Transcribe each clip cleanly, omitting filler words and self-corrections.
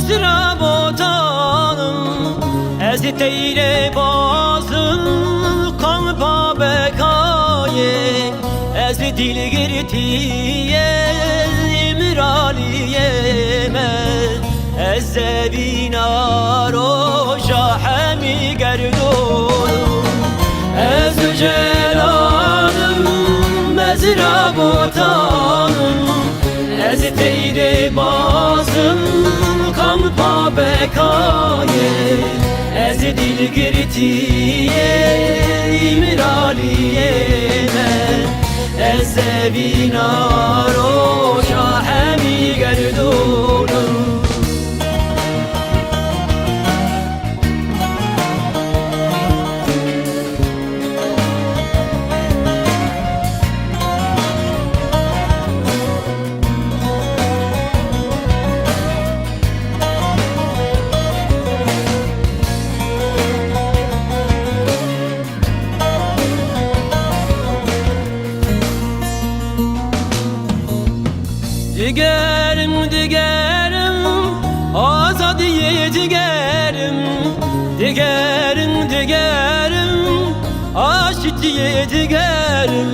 مزرعه بوتانم از تیره بازم کام پا بکایه از دل گرتیه امرالیه من از زبینا روشا همی گردونم از جلالم مزرعه بوتانم از تیره بازم کام پا بکایه از دل گرتیه امرالیه من از زبینا روشا همی گردونم Digerim, digerim, azadiye digerim. Digerim, digerim, aşitiye digerim.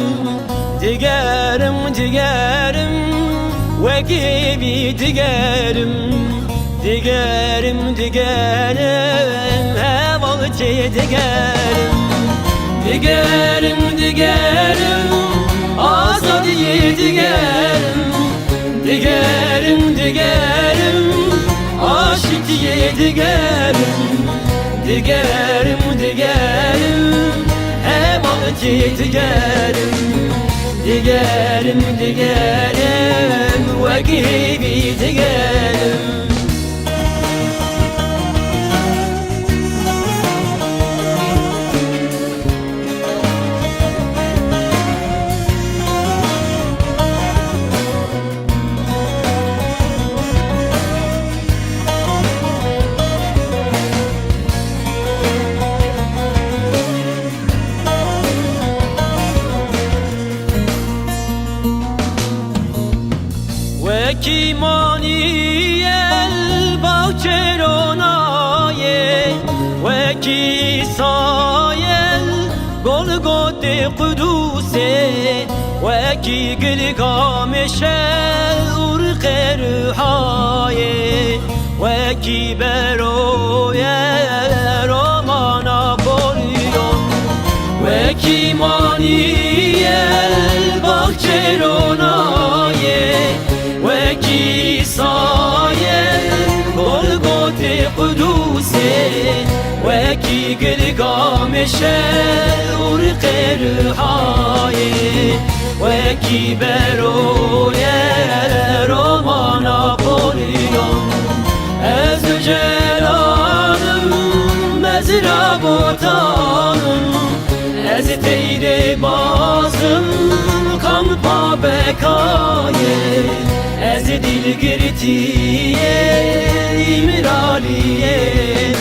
Digerim, digerim, vekibi digerim. Digerim, digerim, hevalçeye digerim. Digerim, digerim, azadiye digerim. Digerim, digerim, aşitiye digerim. Digerim, digerim, hevalçeye digerim. Digerim, digerim, vekibi digerim. Ki mani el bahçeronaye ve ki sayel Golgote Kudüs'e ve ki Gilgameş'el urqe ruhaye ve ki beroye Roma Napolyon ve ki mani el bahçeronaye وکی سایه گلگوته قدوسه وکی گلگامشه ارق رهایه وکی برویه روما ناپولیون از جلالم مزرعه بوتانم از تیره بازم کام پا بکایه از دل گرتیه امرالیه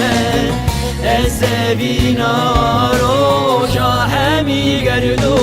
من از زبینا روشا همی گردونم